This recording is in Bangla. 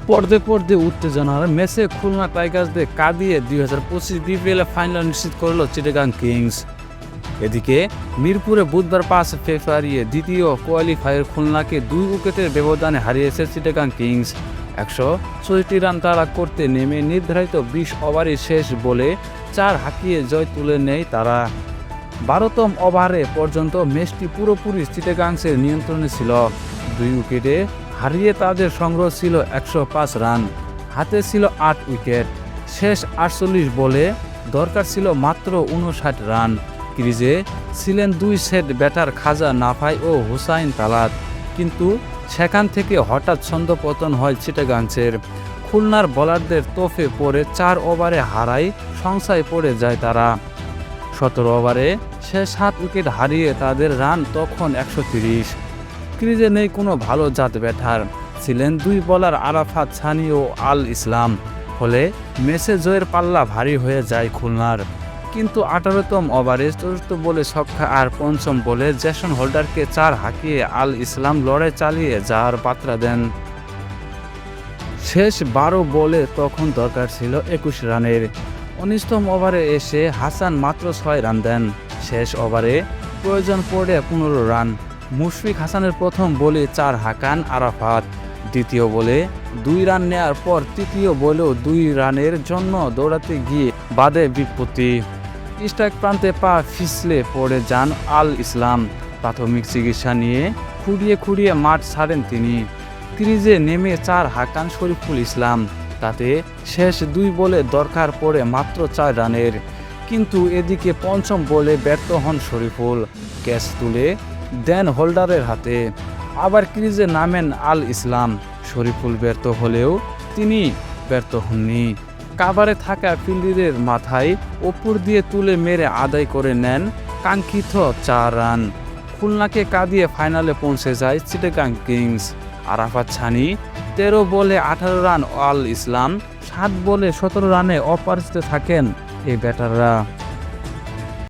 পর্দে উত্তেজনার ম্যাচে খুলনা টাইগার্সদের কাঁদিয়ে 2025 বিপিএল ফাইনাল নিশ্চিত করল চিটাগাং কিংস। এদিকে মিরপুরে বুধবার 5 ফেব্রুয়ারি দ্বিতীয় কোয়ালিফায়ার খুলনাকে 2 উইকেটের ব্যবধানে হারিয়েছে চিটাগাং কিংস। 164 রান তাড়া করতে নেমে নির্ধারিত 20 ওভারে শেষ বলে 4 হাঁকিয়ে জয় তুলে নেয় তারা। 12তম ওভারে পর্যন্ত ম্যাচটি পুরোপুরি চিটাগাংসের নিয়ন্ত্রণে ছিল। 2 উইকেটে হারিয়ে তাদের সংগ্রহ ছিল 105 রান, হাতে ছিল 8 উইকেট। শেষ 48 বলে দরকার ছিল মাত্র 59 রান। ক্রিজে ছিলেন 2 সেট ব্যাটার খাজা নাফাই ও হুসাইন তালাত, কিন্তু সেখান থেকে হঠাৎ ছন্দপতন হয় চিটাগাংসের। খুলনার বোলারদের তোপে পড়ে 4 ওভারে হারায় সংশয় পড়ে যায় তারা। 17 ওভারে শেষ 7 উইকেট হারিয়ে তাদের রান তখন 130। ক্রিজে নেই কোনো ভালো জাত ব্যাটার, ছিলেন 2 বোলার আরাফাত সানি ও আল ইসলাম। ফলে ম্যাচে জয়ের পাল্লা ভারী হয়ে যায় খুলনার। কিন্তু 18তম ওভারে 4th বলে ছক্কা আর 5ম বলে জেসন হোল্ডারকে 4 হাঁকিয়ে আল ইসলাম লড়াই চালিয়ে যাওয়ার পাত্রা দেন। শেষ 12 বলে তখন দরকার ছিল 21 রানের। 19তম ওভারে এসে হাসান মাত্র 6 রান দেন। শেষ ওভারে প্রয়োজন পড়ে 15 রান। মুশফিক হাসানের প্রথম বলে 4 হাঁকান আরাফাত। দ্বিতীয় বলে 2 রান নেয়ার পর তৃতীয় বলেও 2 রানের জন্য দৌড়াতে গিয়ে বাদে বিপত্তি। স্ট্রাইক প্রান্তে পা ফিসলে পড়ে যান আল ইসলাম। প্রাথমিক চিকিৎসা নিয়ে খুঁড়িয়ে মাঠ ছাড়েন তিনি। ক্রিজে নেমে 4 হাঁকান শরীফুল ইসলাম। তাতে শেষ 2 বলে দরকার পড়ে মাত্র 4 রানের। কিন্তু এদিকে 5ম বলে ব্যর্থ হন শরীফুল, ক্যাচ তুলে দেন হোল্ডারের হাতে। আবার ক্রিজে নামেন আল ইসলাম। শরীফুল ব্যর্থ হলেও তিনি ব্যর্থ হননি। কাভারে থাকা ফিল্ডারের মাথায় ওপর দিয়ে তুলে মেরে আদায় করে নেন কাঙ্ক্ষিত 4 রান। খুলনাকে কাঁদিয়ে ফাইনালে পৌঁছে যায় চিটাগাং কিংস। আরাফাত সানি 13 বলে 18 রান, আল ইসলাম 7 বলে 17 রানে অপরাজিত থাকেন এই ব্যাটাররা।